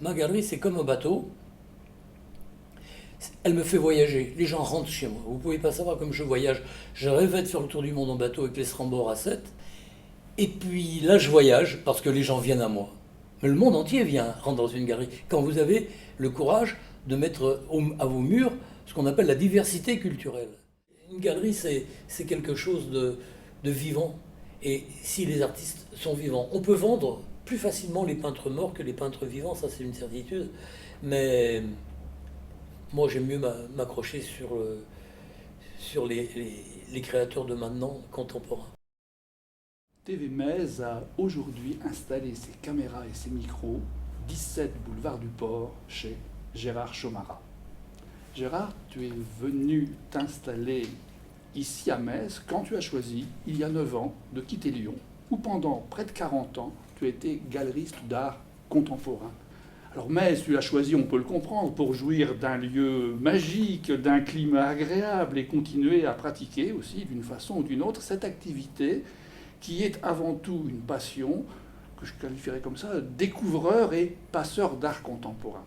Ma galerie, c'est comme un bateau. Elle me fait voyager. Les gens rentrent chez moi. Vous ne pouvez pas savoir comme je voyage. Je rêvais de faire le tour du monde en bateau avec les Srambor à 7. Et puis là, je voyage parce que les gens viennent à moi. Mais le monde entier vient rentrer dans une galerie. Quand vous avez le courage de mettre à vos murs ce qu'on appelle la diversité culturelle. Une galerie, c'est quelque chose de vivant. Et si les artistes sont vivants, on peut vendre plus facilement les peintres morts que les peintres vivants, ça c'est une certitude. Mais moi, j'aime mieux m'accrocher sur les créateurs de maintenant, contemporains. TV Metz a aujourd'hui installé ses caméras et ses micros 17 boulevard du Port chez Gérard Chomara. Gérard, tu es venu t'installer ici à Metz quand tu as choisi, il y a 9 ans, de quitter Lyon, où pendant près de 40 ans, tu étais galeriste d'art contemporain. Alors Metz, tu l'as choisi, on peut le comprendre, pour jouir d'un lieu magique, d'un climat agréable et continuer à pratiquer aussi d'une façon ou d'une autre cette activité qui est avant tout une passion, que je qualifierais comme ça, découvreur et passeur d'art contemporain.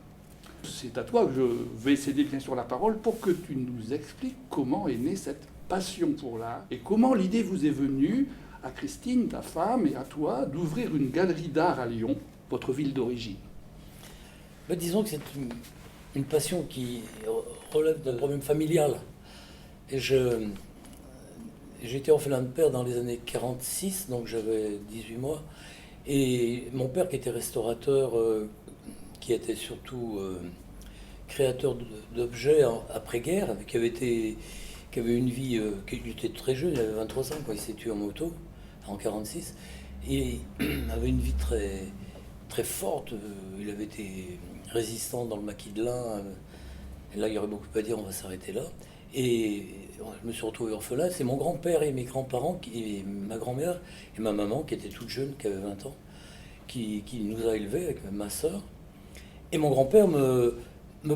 C'est à toi que je vais céder bien sûr la parole pour que tu nous expliques comment est née cette passion pour l'art et comment l'idée vous est venue à Christine, ta femme, et à toi d'ouvrir une galerie d'art à Lyon, votre ville d'origine. Ben, disons que c'est une passion qui relève d'un problème familial. Et j'étais orphelin de père dans les années 46, donc j'avais 18 mois. Et mon père, qui était restaurateur, qui était surtout créateur d'objets après-guerre, qui avait une vie, qui était très jeune, il avait 23 ans quand il s'est tué en moto, en 46. Et il avait une vie très, très forte. Il avait été résistant dans le maquis de lin. Et là, il y aurait beaucoup à dire, on va s'arrêter là. Et je me suis retrouvé orphelin. C'est mon grand-père et mes grands-parents, et ma grand-mère et ma maman, qui était toute jeune, qui avait 20 ans, qui nous a élevés avec ma sœur. Et mon grand-père me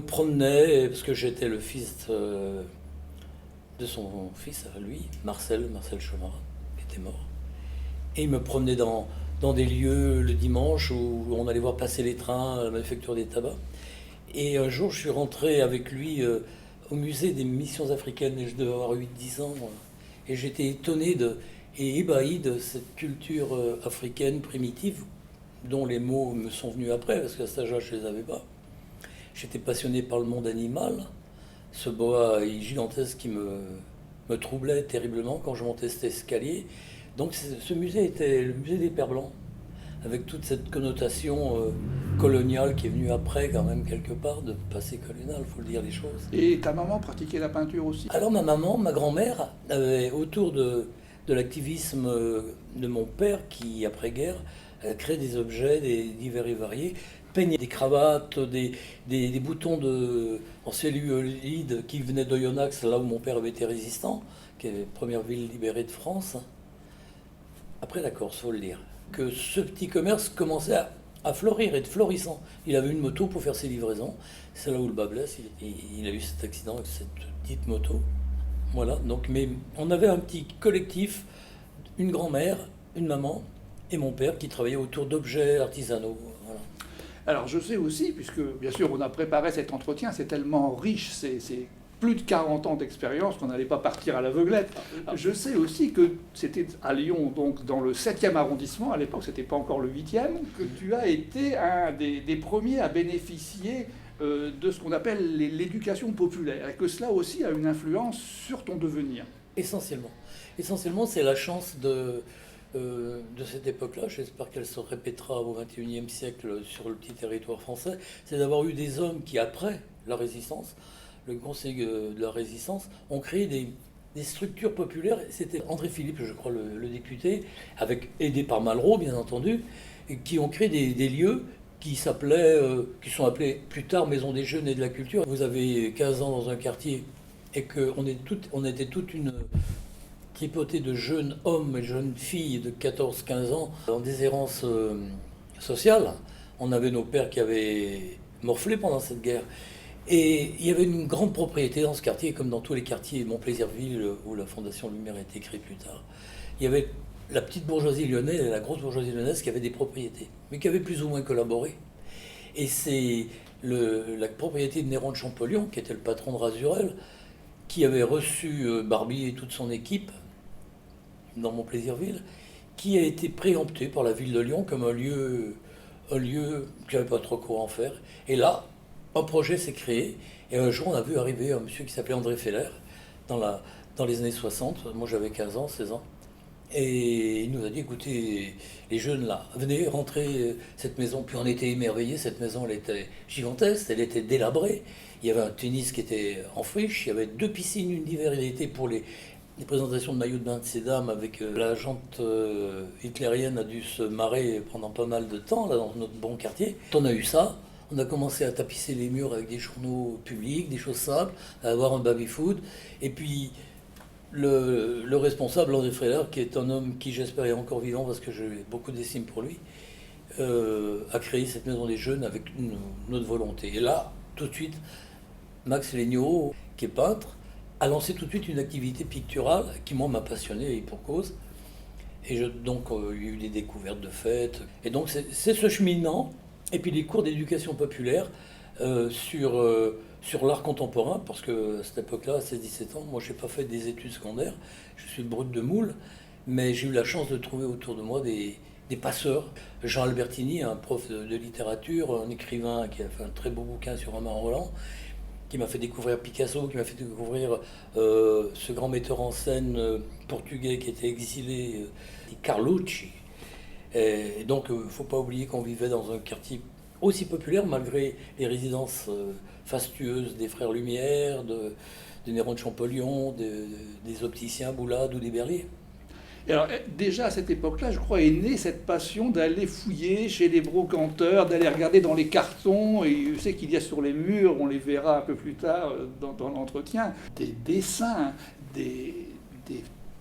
promenait, parce que j'étais le fils de son fils à lui, Marcel Chomara, qui était mort. Et il me promenait dans des lieux le dimanche où on allait voir passer les trains à la manufacture des tabacs. Et un jour, je suis rentré avec lui au musée des missions africaines, et je devais avoir 8-10 ans. Et j'étais étonné et ébahi de cette culture africaine primitive, dont les mots me sont venus après, parce qu'à cet âge-là, je ne les avais pas. J'étais passionné par le monde animal, ce boa gigantesque qui me troublait terriblement quand je montais cet escalier. Donc ce musée était le musée des Pères Blancs, avec toute cette connotation coloniale qui est venue après, quand même, quelque part, de passé colonial, il faut le dire les choses. Et ta maman pratiquait la peinture aussi? Alors ma maman, ma grand-mère, avait autour de l'activisme de mon père, qui, après-guerre, créait des objets divers et variés, peignait des cravates, des boutons en cellulite qui venaient d'Oyonnax, là où mon père avait été résistant, qui est la première ville libérée de France. Après la Corse, il faut le dire, que ce petit commerce commençait à fleurir, être florissant. Il avait une moto pour faire ses livraisons. C'est là où le bas blesse. Il a eu cet accident avec cette petite moto. Voilà, donc, mais on avait un petit collectif, une grand-mère, une maman et mon père qui travaillaient autour d'objets artisanaux. Voilà. Alors je sais aussi, puisque bien sûr on a préparé cet entretien, c'est tellement riche, c'est plus de 40 ans d'expérience qu'on n'allait pas partir à l'aveuglette. Je sais aussi que c'était à Lyon, donc dans le 7e arrondissement, à l'époque c'était pas encore le 8e, que tu as été un des premiers à bénéficier de ce qu'on appelle l'éducation populaire, et que cela aussi a une influence sur ton devenir. Essentiellement. Essentiellement, c'est la chance de cette époque-là, j'espère qu'elle se répétera au XXIe siècle sur le petit territoire français, c'est d'avoir eu des hommes qui, après la résistance, le Conseil de la Résistance, ont créé des structures populaires. C'était André Philippe, je crois, le député, aidé par Malraux, bien entendu, et qui ont créé des lieux qui sont appelés plus tard Maison des Jeunes et de la Culture. Vous avez 15 ans dans un quartier et qu'on était toute une tripotée de jeunes hommes et jeunes filles de 14-15 ans en déshérence sociale. On avait nos pères qui avaient morflé pendant cette guerre. Et il y avait une grande propriété dans ce quartier, comme dans tous les quartiers, Montplaisir-Ville, où la Fondation Lumière a été créée plus tard. Il y avait la petite bourgeoisie lyonnaise et la grosse bourgeoisie lyonnaise qui avaient des propriétés, mais qui avaient plus ou moins collaboré. Et c'est la propriété de Néron de Champollion, qui était le patron de Razurel, qui avait reçu Barbie et toute son équipe dans mon Plaisirville, qui a été préempté par la ville de Lyon comme un lieu que j'avais pas trop quoi en faire. Et là, un projet s'est créé. Et un jour, on a vu arriver un monsieur qui s'appelait André Feller dans les années 60. Moi, j'avais 15 ans, 16 ans. Et il nous a dit, écoutez, les jeunes là, venez rentrer cette maison. Puis on était émerveillés, cette maison, elle était gigantesque, elle était délabrée. Il y avait un tennis qui était en friche, il y avait 2 piscines, une d'hiver et d'été pour les présentations de maillots de bain de ces dames avec la jante hitlérienne a dû se marrer pendant pas mal de temps là, dans notre bon quartier. On a eu ça, on a commencé à tapisser les murs avec des journaux publics, des choses simples, à avoir un baby-food. Et puis le responsable, André Freller, qui est un homme qui j'espère est encore vivant parce que j'ai beaucoup d'estime pour lui, a créé cette maison des jeunes avec notre volonté. Et là, tout de suite, Max Legnaud, qui est peintre, a lancé tout de suite une activité picturale qui, moi, m'a passionné et pour cause. Et donc, il y a eu des découvertes de fêtes. Et donc, c'est ce cheminement, et puis les cours d'éducation populaire sur l'art contemporain, parce que à cette époque-là, à 16-17 ans, moi, je n'ai pas fait des études secondaires, je suis brut de moule, mais j'ai eu la chance de trouver autour de moi des passeurs. Jean Albertini, un prof de littérature, un écrivain qui a fait un très beau bouquin sur Romain Rolland, qui m'a fait découvrir Picasso, qui m'a fait découvrir ce grand metteur en scène portugais qui était exilé, Carlucci. Et donc, il ne faut pas oublier qu'on vivait dans un quartier aussi populaire, malgré les résidences fastueuses des Frères Lumière, de Néron de Champollion, des opticiens Boulade ou des Berlier. Et alors, déjà à cette époque-là, je crois, est née cette passion d'aller fouiller chez les brocanteurs, d'aller regarder dans les cartons. Et je sais qu'il y a sur les murs, on les verra un peu plus tard dans l'entretien, des dessins, des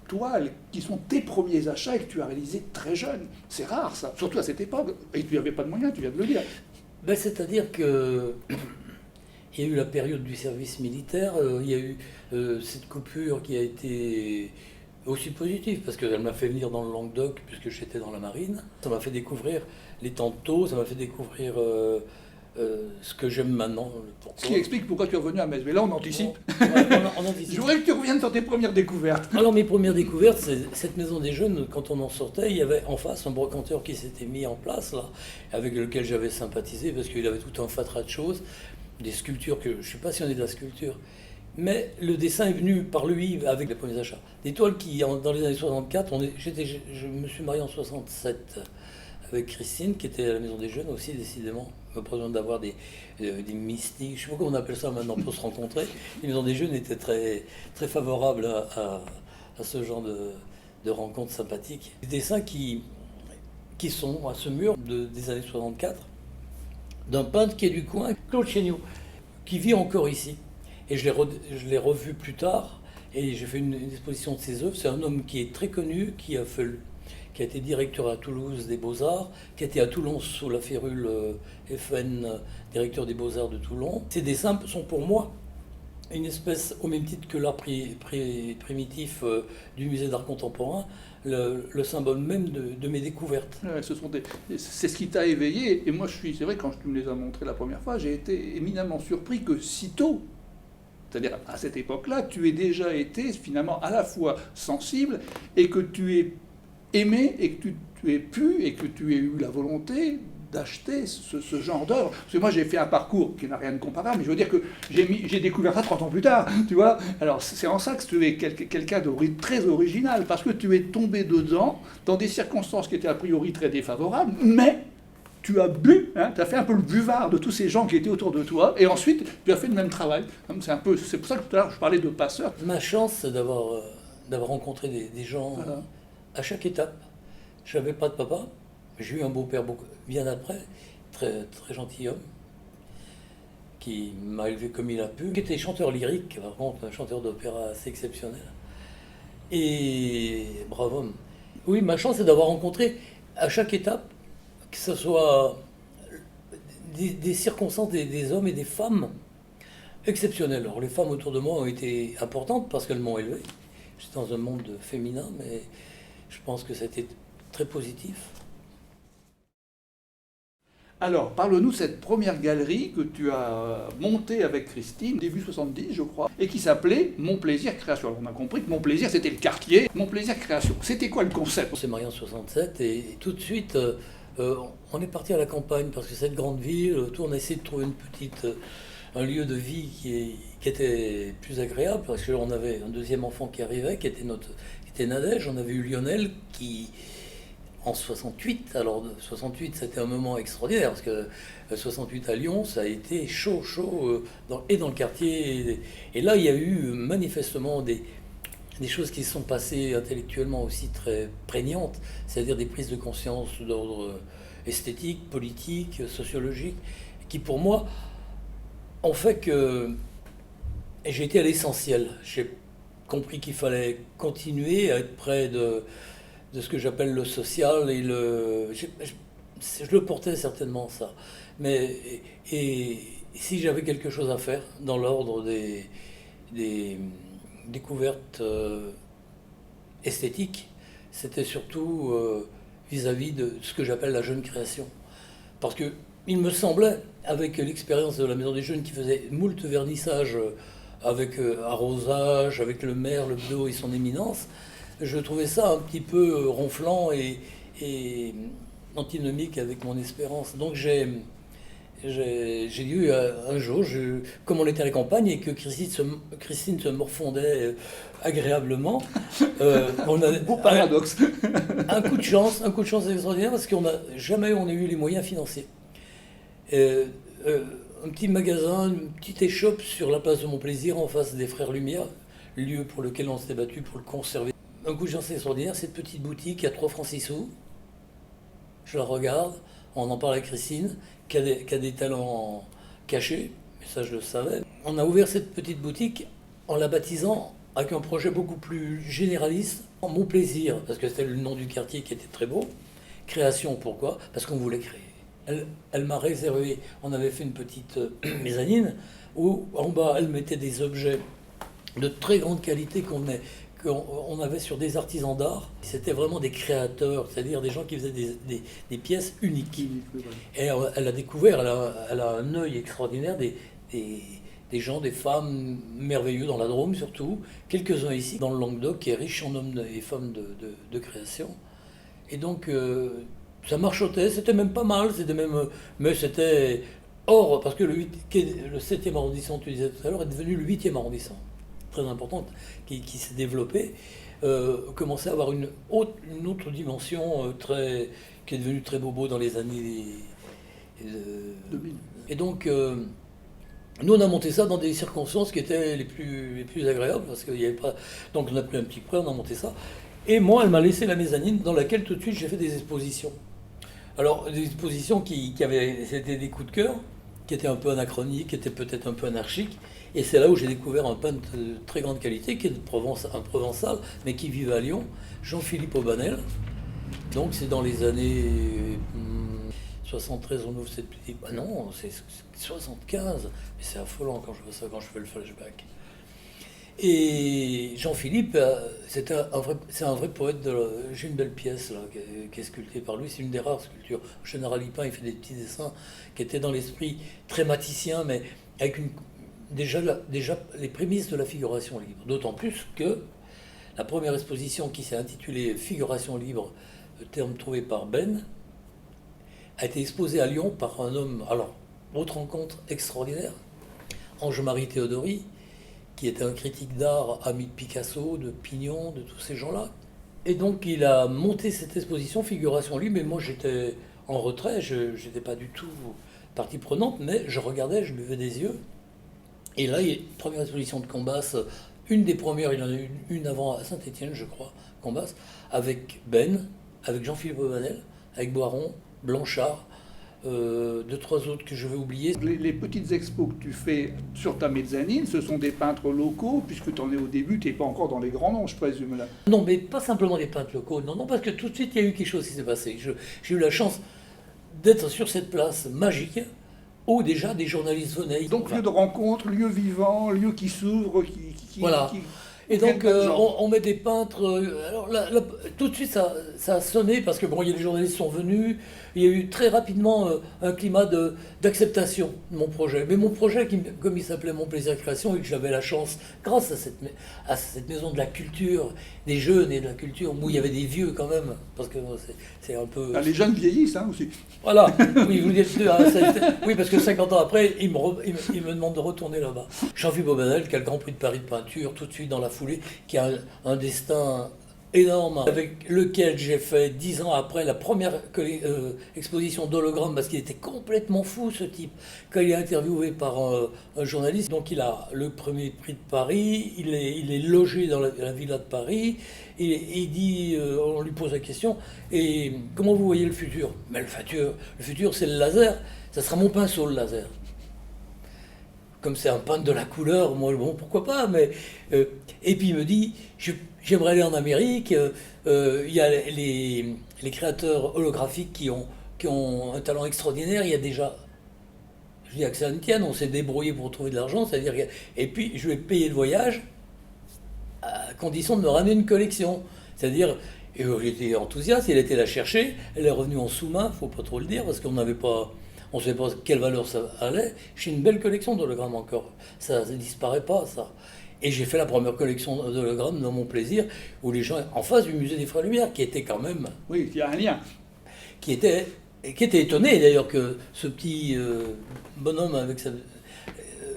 toiles qui sont tes premiers achats et que tu as réalisés très jeune. C'est rare, ça, surtout à cette époque. Et tu n'avais pas de moyens, tu viens de le dire. Ben, c'est-à-dire que il y a eu la période du service militaire, il y a eu cette coupure qui a été aussi positive, parce qu'elle m'a fait venir dans le Languedoc, puisque j'étais dans la marine. Ça m'a fait découvrir les tantôt, ça m'a fait découvrir ce que j'aime maintenant. Ce qui explique pourquoi tu es revenu à Metz. Mais là, on anticipe. On anticipe. Je voudrais que tu reviennes sur tes premières découvertes. Alors, mes premières découvertes, c'est cette maison des jeunes. Quand on en sortait, il y avait en face un brocanteur qui s'était mis en place, là, avec lequel j'avais sympathisé, parce qu'il avait tout un fatras de choses, des sculptures que je ne suis pas passionné de la sculpture. Mais le dessin est venu par lui avec les premiers achats. Des toiles qui, dans les années 64, je me suis marié en 67 avec Christine, qui était à la Maison des Jeunes aussi, décidément. Pas besoin d'avoir des mystiques, je ne sais pas comment on appelle ça maintenant pour se rencontrer. Les Maisons des Jeunes étaient très, très favorables à ce genre de rencontres sympathiques. Des dessins qui sont à ce mur des années 64, d'un peintre qui est du coin, Claude Chéniaud, qui vit encore ici. Et je l'ai revu plus tard, et j'ai fait une exposition de ses œuvres. C'est un homme qui est très connu, qui a été directeur à Toulouse des Beaux-Arts, qui a été à Toulon sous la férule FN, directeur des Beaux-Arts de Toulon. Ces dessins sont pour moi une espèce, au même titre que l'art primitif du musée d'art contemporain, le symbole même de mes découvertes. Ouais, c'est ce qui t'a éveillé. Et moi, c'est vrai, quand tu me les as montrés la première fois, j'ai été éminemment surpris que si tôt, c'est-à-dire à cette époque-là, tu aies déjà été finalement à la fois sensible et que tu aies aimé et que tu aies pu et que tu aies eu la volonté d'acheter ce genre d'œuvre. Parce que moi, j'ai fait un parcours qui n'a rien de comparable, mais je veux dire que j'ai découvert ça 30 ans plus tard, tu vois. Alors, c'est en ça que tu es quelqu'un de très original, parce que tu es tombé dedans dans des circonstances qui étaient a priori très défavorables, mais tu as bu, hein, tu as fait un peu le buvard de tous ces gens qui étaient autour de toi, et ensuite, tu as fait le même travail. C'est pour ça que tout à l'heure, je parlais de passeurs. Ma chance, c'est d'avoir rencontré des gens à chaque étape. Je n'avais pas de papa. J'ai eu un beau-père bien après, très, très gentil homme, qui m'a élevé comme il a pu, qui était chanteur lyrique, par contre, un chanteur d'opéra assez exceptionnel. Et bravo homme. Oui, ma chance, c'est d'avoir rencontré à chaque étape, que ce soit des circonstances, des hommes et des femmes exceptionnels. Alors les femmes autour de moi ont été importantes parce qu'elles m'ont élevé. J'étais dans un monde féminin, mais je pense que ça a été très positif. Alors, parle-nous de cette première galerie que tu as montée avec Christine, début 70, je crois, et qui s'appelait Mon Plaisir Création. Alors, on a compris que Mon Plaisir, c'était le quartier. Mon Plaisir Création, c'était quoi le concept? C'est marié en 67 et tout de suite, on est parti à la campagne parce que cette grande ville, tout, on a essayé de trouver un lieu de vie qui était plus agréable parce qu'on avait un deuxième enfant qui arrivait, qui était Nadège. On avait eu Lionel qui, en 68, alors 68 c'était un moment extraordinaire parce que 68 à Lyon, ça a été chaud, et dans le quartier. Et là, il y a eu manifestement des choses qui se sont passées intellectuellement aussi très prégnantes, c'est-à-dire des prises de conscience d'ordre esthétique, politique, sociologique, qui pour moi ont fait que j'ai été à l'essentiel. J'ai compris qu'il fallait continuer à être près de ce que j'appelle le social et je le portais certainement ça. Mais et si j'avais quelque chose à faire dans l'ordre des découverte esthétique, c'était surtout vis-à-vis de ce que j'appelle la jeune création. Parce que il me semblait, avec l'expérience de la Maison des Jeunes qui faisait moult vernissages avec arrosage, avec le maire, le bedeau et son éminence, je trouvais ça un petit peu ronflant et antinomique avec mon espérance. Donc j'ai eu un jour, comme on était à la campagne et que Christine se morfondait agréablement, on a Beau paradoxe. un coup de chance extraordinaire parce qu'on n'a jamais eu les moyens financiers. Un petit magasin, une petite échoppe sur la place de Mon Plaisir en face des Frères Lumière, lieu pour lequel on s'était battu pour le conserver. Un coup de chance extraordinaire, cette petite boutique à 3 francs 6 sous. Je la regarde, on en parle à Christine, qui a des talents cachés, mais ça je le savais. On a ouvert cette petite boutique en la baptisant avec un projet beaucoup plus généraliste, Mon Plaisir, parce que c'était le nom du quartier qui était très beau. Création, pourquoi? Parce qu'on voulait créer. Elle m'a réservé, on avait fait une petite mezzanine, où en bas elle mettait des objets de très grande qualité qu'on avait sur des artisans d'art. C'était vraiment des créateurs, c'est-à-dire des gens qui faisaient des pièces uniques. Et elle a découvert, elle a un œil extraordinaire des gens, des femmes merveilleux dans la Drôme surtout, quelques-uns ici dans le Languedoc qui est riche en hommes et femmes de création. Et donc ça marchotait, c'était même pas mal, mais c'était hors, parce que le 7e arrondissement, tu disais tout à l'heure, est devenu le 8e arrondissement, très importante, qui s'est développée, commençait à avoir une autre dimension qui est devenue très bobo dans les années 2000. Et donc, nous on a monté ça dans des circonstances qui étaient les plus agréables, parce qu'il n'y avait pas... Donc on a pris un petit prêt, on a monté ça. Et moi, elle m'a laissé la mezzanine dans laquelle tout de suite j'ai fait des expositions. Alors, des expositions c'était des coups de cœur, qui étaient un peu anachroniques, qui étaient peut-être un peu anarchiques. Et c'est là où j'ai découvert un peintre de très grande qualité, qui est un Provençal, mais qui vivait à Lyon, Jean-Philippe Aubanel. Donc c'est dans les années 73, on ouvre cette petite... Ah non, c'est 75, mais c'est affolant quand je vois ça, quand je fais le flashback. Et Jean-Philippe, c'est un vrai poète. J'ai une belle pièce là, qui est sculptée par lui. C'est une des rares sculptures. En général, il fait des petits dessins qui étaient dans l'esprit très maticien, mais avec déjà les prémices de la figuration libre. D'autant plus que la première exposition qui s'est intitulée Figuration libre, le terme trouvé par Ben, a été exposée à Lyon par un homme, alors, autre rencontre extraordinaire, Ange-Marie Théodory, qui était un critique d'art, ami de Picasso, de Pignon, de tous ces gens-là. Et donc il a monté cette exposition Figuration libre, mais moi j'étais en retrait, je n'étais pas du tout partie prenante, mais je regardais, je buvais des yeux. Et là, il y a une première exposition de Combas, une des premières, il y en a eu une avant à Saint-Étienne, je crois, Combas, avec Ben, avec Jean-Philippe Aubanel, avec Boiron, Blanchard, 2-3 autres que je vais oublier. Les petites expos que tu fais sur ta mezzanine, ce sont des peintres locaux, puisque tu en es au début, tu n'es pas encore dans les grands noms, je présume là. Non, mais pas simplement des peintres locaux, non, parce que tout de suite, il y a eu quelque chose qui s'est passé. J'ai eu la chance d'être sur cette place magique, où déjà des journalistes venaient. Donc lieu de rencontre, lieu vivant, lieu qui s'ouvre, Voilà. Et donc, on met des peintres. Alors, tout de suite, ça a sonné parce que bon, il y a les journalistes sont venus. Il y a eu très rapidement un climat d'acceptation de mon projet. Mais mon projet, comme il s'appelait Mon Plaisir Création, et que j'avais la chance, grâce à cette maison de la culture, des jeunes et de la culture, où il y avait des vieux quand même, parce que c'est un peu... Ah, les jeunes vieillissent hein, aussi. Voilà, oui, vous dites, oui, parce que 50 ans après, il me demande de retourner là-bas. Jean-Philippe Bobanel, qui a le Grand Prix de Paris de peinture, tout de suite dans la foulée, qui a un destin énorme, avec lequel j'ai fait 10 ans après la première exposition d'hologrammes, parce qu'il était complètement fou ce type. Quand il est interviewé par un journaliste, donc il a le premier prix de Paris, il est logé dans la villa de Paris, et il dit, on lui pose la question, et comment vous voyez le futur? Mais le futur c'est le laser, ça sera mon pinceau le laser. Comme c'est un peintre de la couleur, moi, bon, pourquoi pas, mais... et puis il me dit, j'aimerais aller en Amérique, il y a les créateurs holographiques qui ont un talent extraordinaire, il y a déjà... Je dis à que ça ne tienne, on s'est débrouillé pour trouver de l'argent, c'est-à-dire et puis je vais payer le voyage à condition de me ramener une collection. C'est-à-dire, et j'étais enthousiaste, il a été la chercher, elle est revenue en sous-main, il ne faut pas trop le dire, parce qu'on n'avait pas... On ne savait pas quelle valeur ça allait. J'ai une belle collection d'hologrammes encore. Ça ne disparaît pas, ça. Et j'ai fait la première collection d'hologrammes dans Mon Plaisir, où les gens, en face du musée des Frères Lumière, qui était quand même... Oui, il y a un lien. Qui était étonné d'ailleurs que ce petit bonhomme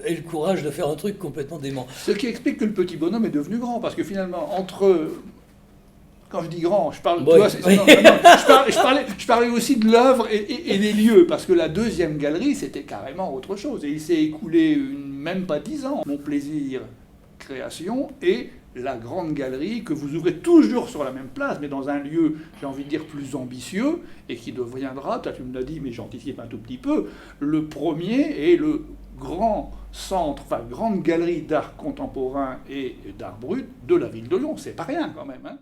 ait le courage de faire un truc complètement dément. Ce qui explique que le petit bonhomme est devenu grand, parce que finalement, entre... Quand je dis grand, je parle, Bon, je parlais aussi de l'œuvre et des lieux, parce que la deuxième galerie, c'était carrément autre chose. Et il s'est écoulé même pas 10 ans. Mon Plaisir Création et la grande galerie que vous ouvrez toujours sur la même place, mais dans un lieu, j'ai envie de dire, plus ambitieux, et qui deviendra, toi tu me l'as dit, mais j'anticipe un tout petit peu, le premier et le grand centre, enfin grande galerie d'art contemporain et d'art brut de la ville de Lyon. C'est pas rien quand même, hein.